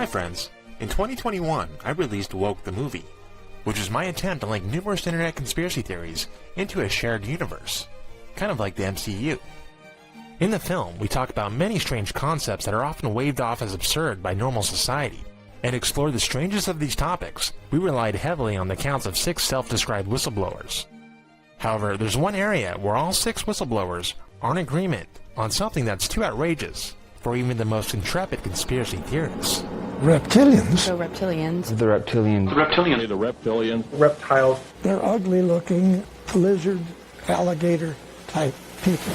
Hi friends, in 2021 I released Woke the Movie, which was my attempt to link numerous internet conspiracy theories into a shared universe, kind of like the MCU. In the film, we talk about many strange concepts that are often waved off as absurd by normal society, and to explore the strangest of these topics, we relied heavily on the accounts of 6 self-described whistleblowers. However, there's one area where all 6 whistleblowers are in agreement on something that's too outrageous for even the most intrepid conspiracy theorists. Reptilians? The reptilians. The reptilians. The reptilians. The reptilians. Reptiles. They're ugly-looking, lizard, alligator-type people.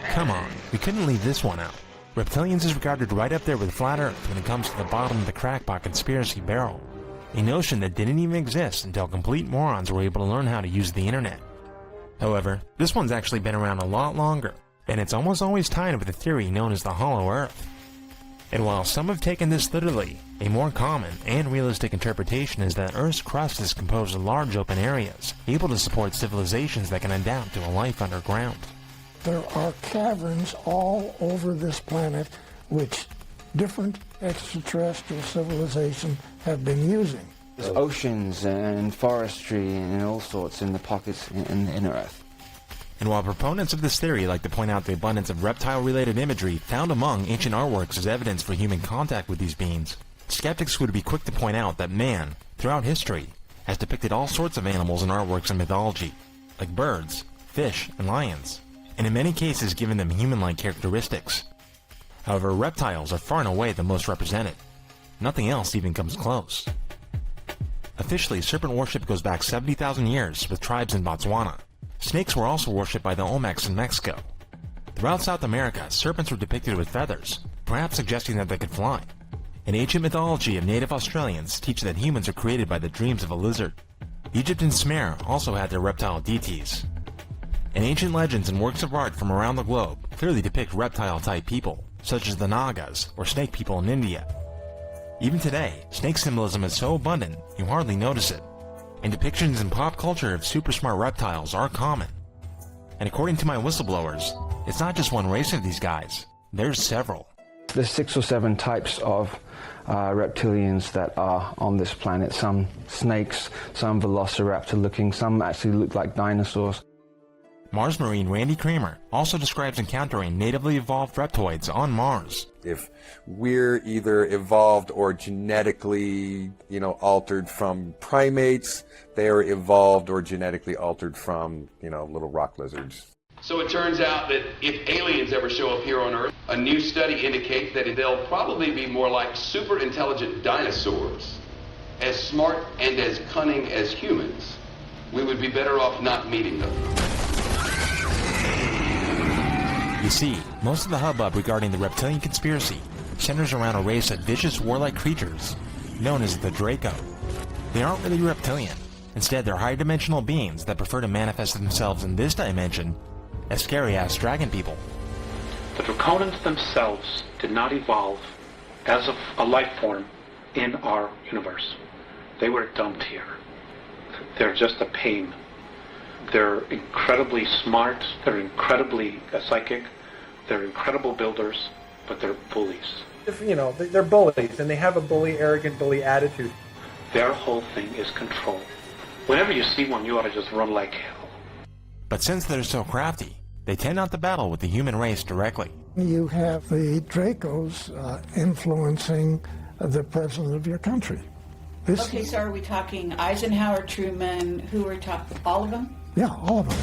Come on, we couldn't leave this one out. Reptilians is regarded right up there with Flat Earth when it comes to the bottom of the crackpot conspiracy barrel. A notion that didn't even exist until complete morons were able to learn how to use the internet. However, this one's actually been around a lot longer, and it's almost always tied with a theory known as the Hollow Earth. And while some have taken this literally, a more common and realistic interpretation is that Earth's crust is composed of large open areas, able to support civilizations that can adapt to a life underground. There are caverns all over this planet which different extraterrestrial civilizations have been using. There's oceans and forestry and all sorts in the pockets in Earth. And while proponents of this theory like to point out the abundance of reptile-related imagery found among ancient artworks as evidence for human contact with these beings, skeptics would be quick to point out that man, throughout history, has depicted all sorts of animals in artworks and mythology, like birds, fish, and lions, and in many cases given them human-like characteristics. However, reptiles are far and away the most represented. Nothing else even comes close. Officially, serpent worship goes back 70,000 years with tribes in Botswana. Snakes were also worshipped by the Olmecs in Mexico. Throughout South America, serpents were depicted with feathers, perhaps suggesting that they could fly. In ancient mythology of native Australians teach that humans are created by the dreams of a lizard. Egypt and Sumer also had their reptile deities. And ancient legends and works of art from around the globe clearly depict reptile-type people, such as the Nagas or snake people in India. Even today, snake symbolism is so abundant you hardly notice it. And depictions in pop culture of super smart reptiles are common. And according to my whistleblowers, it's not just one race of these guys, there's several. There's 6 or 7 types of reptilians that are on this planet. Some snakes, some velociraptor looking, some actually look like dinosaurs. Mars Marine Randy Kramer also describes encountering natively evolved reptoids on Mars. If we're either evolved or genetically, altered from primates, they are evolved or genetically altered from, little rock lizards. So it turns out that if aliens ever show up here on Earth, a new study indicates that they'll probably be more like super intelligent dinosaurs, as smart and as cunning as humans. We would be better off not meeting them. You see, most of the hubbub regarding the reptilian conspiracy centers around a race of vicious warlike creatures known as the Draco. They aren't really reptilian. Instead, they're high-dimensional beings that prefer to manifest themselves in this dimension as scary-ass dragon people. The Draconians themselves did not evolve as a life form in our universe. They were dumped here. They're just a pain. They're incredibly smart, they're incredibly psychic, they're incredible builders, but they're bullies. They're bullies, and they have a arrogant bully attitude. Their whole thing is control. Whenever you see one, you ought to just run like hell. But since they're so crafty, they tend not to battle with the human race directly. You have the Dracos influencing the president of your country. Okay, so are we talking Eisenhower, Truman, who are we talking, all of them? Yeah, all of them.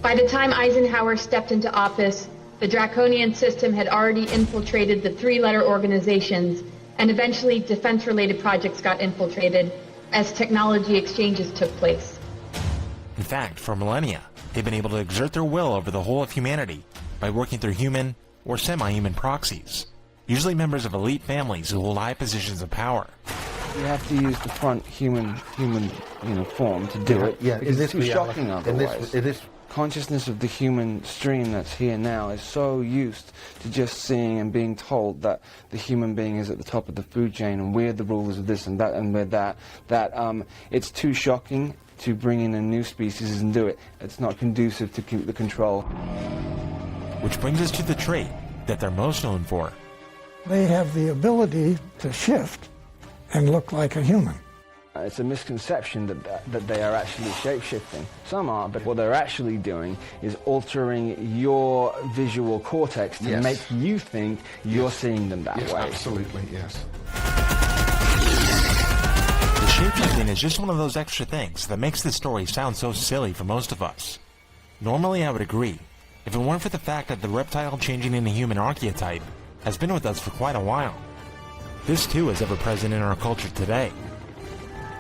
By the time Eisenhower stepped into office, the draconian system had already infiltrated the 3-letter organizations, and eventually defense-related projects got infiltrated as technology exchanges took place. In fact, for millennia, they've been able to exert their will over the whole of humanity by working through human or semi-human proxies, usually members of elite families who hold high positions of power. You have to use the front human form to do it. Yeah, because it's too shocking otherwise. In this consciousness of the human stream that's here now is so used to just seeing and being told that the human being is at the top of the food chain and we're the rulers of this and that and we're that, it's too shocking to bring in a new species and do it. It's not conducive to keep the control. Which brings us to the trait that they're most known for, they have the ability to shift and look like a human. It's a misconception that they are actually shape-shifting. Some are, but what they're actually doing is altering your visual cortex to Yes. make you think you're seeing them that Yes, way. absolutely, yes. The shapeshifting is just one of those extra things that makes this story sound so silly for most of us. Normally I would agree, if it weren't for the fact that the reptile changing into human archetype has been with us for quite a while. This too is ever present in our culture today.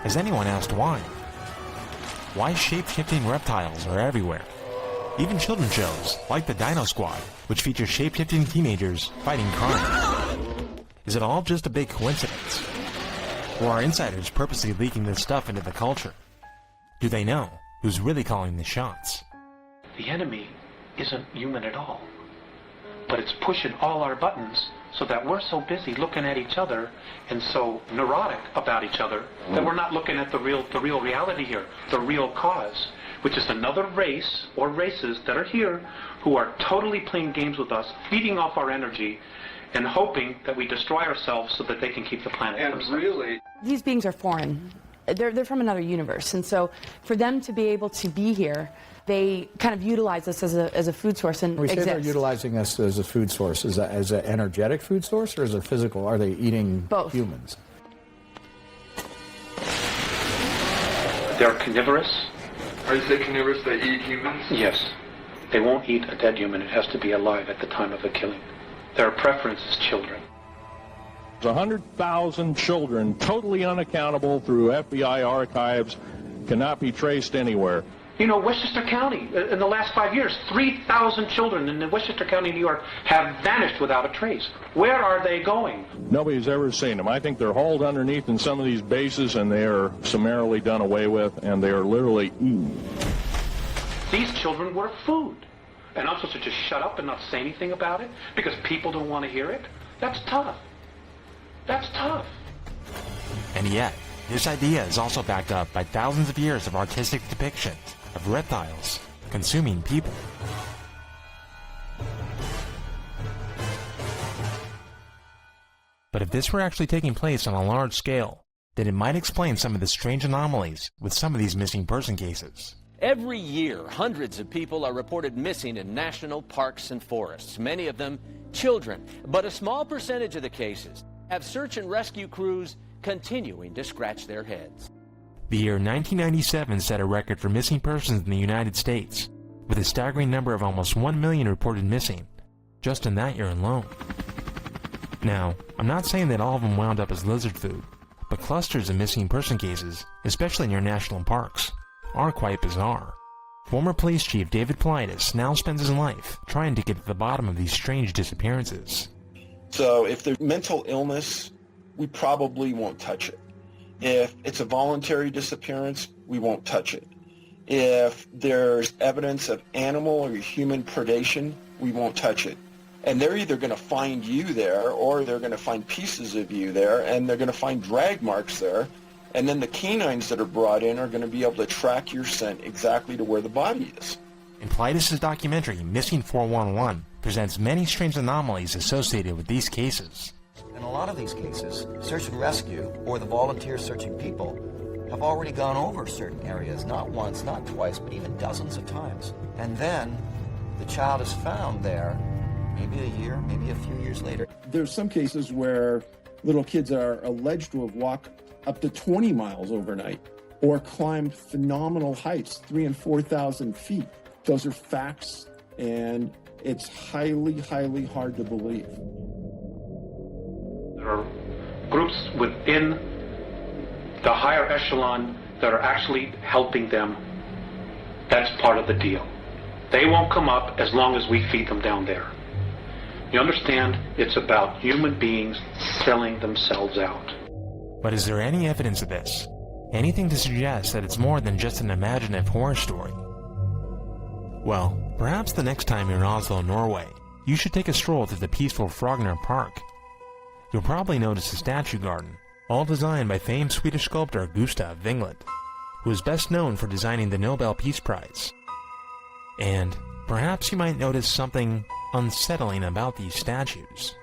Has anyone asked why? Why shape-shifting reptiles are everywhere? Even children's shows, like the Dino Squad, which feature shape-shifting teenagers fighting crime. Is it all just a big coincidence? Or are insiders purposely leaking this stuff into the culture? Do they know who's really calling the shots? The enemy isn't human at all, but it's pushing all our buttons so that we're so busy looking at each other and so neurotic about each other that we're not looking at the real reality here, the real cause, which is another race or races that are here who are totally playing games with us, feeding off our energy and hoping that we destroy ourselves so that they can keep the planet for themselves. These beings are foreign. They're from another universe, and so for them to be able to be here, they kind of utilize us as a food source and We say exist. they're utilizing us as a food source. Is that as an energetic food source or as a physical? Are they eating Both. humans? They're carnivorous. Are you saying carnivorous, they eat humans? Yes. They won't eat a dead human. It has to be alive at the time of the killing. Their preference is children. 100,000 children, totally unaccountable through FBI archives, cannot be traced anywhere. You know, Westchester County, in the last 5 years, 3,000 children in Westchester County, New York, have vanished without a trace. Where are they going? Nobody's ever seen them. I think they're hauled underneath in some of these bases and they are summarily done away with, and they are literally eaten. These children were food. And I'm supposed to just shut up and not say anything about it because people don't want to hear it? That's tough. That's tough. And yet, this idea is also backed up by thousands of years of artistic depictions of reptiles consuming people. But if this were actually taking place on a large scale, then it might explain some of the strange anomalies with some of these missing person cases. Every year, hundreds of people are reported missing in national parks and forests, many of them children. But a small percentage of the cases have search and rescue crews continuing to scratch their heads. The year 1997 set a record for missing persons in the United States, with a staggering number of almost 1 million reported missing, just in that year alone. Now, I'm not saying that all of them wound up as lizard food, but clusters of missing person cases, especially near national parks, are quite bizarre. Former police chief David Politis now spends his life trying to get to the bottom of these strange disappearances. So if there's mental illness, we probably won't touch it. If it's a voluntary disappearance, we won't touch it. If there's evidence of animal or human predation, we won't touch it. And they're either going to find you there or they're going to find pieces of you there, and they're going to find drag marks there. And then the canines that are brought in are going to be able to track your scent exactly to where the body is. In Politis' documentary, Missing 411, presents many strange anomalies associated with these cases. In a lot of these cases, search and rescue, or the volunteers searching people, have already gone over certain areas, not once, not twice, but even dozens of times. And then the child is found there, maybe a year, maybe a few years later. There's some cases where little kids are alleged to have walked up to 20 miles overnight or climbed phenomenal heights, 3,000 and 4,000 feet. Those are facts, and it's highly, highly hard to believe. There are groups within the higher echelon that are actually helping them. That's part of the deal. They won't come up as long as we feed them down there. You understand? It's about human beings selling themselves out. But is there any evidence of this? Anything to suggest that it's more than just an imaginative horror story? Well, perhaps the next time you're in Oslo, Norway, you should take a stroll through the peaceful Frogner Park. You'll probably notice a statue garden, all designed by famed Swedish sculptor Gustav Winglet, who is best known for designing the Nobel Peace Prize. And perhaps you might notice something unsettling about these statues.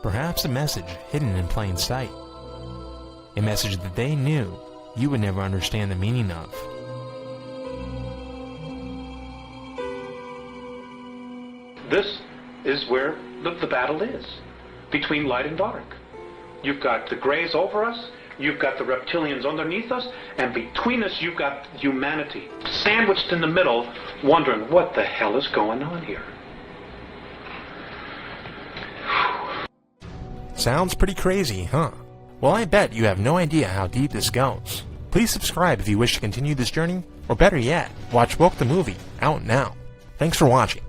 Perhaps a message hidden in plain sight. A message that they knew you would never understand the meaning of. This is where the battle is, between light and dark. You've got the Greys over us, you've got the Reptilians underneath us, and between us you've got humanity, sandwiched in the middle, wondering what the hell is going on here. Sounds pretty crazy, huh? Well, I bet you have no idea how deep this goes. Please subscribe if you wish to continue this journey, or better yet, watch Woke the Movie, out now. Thanks for watching.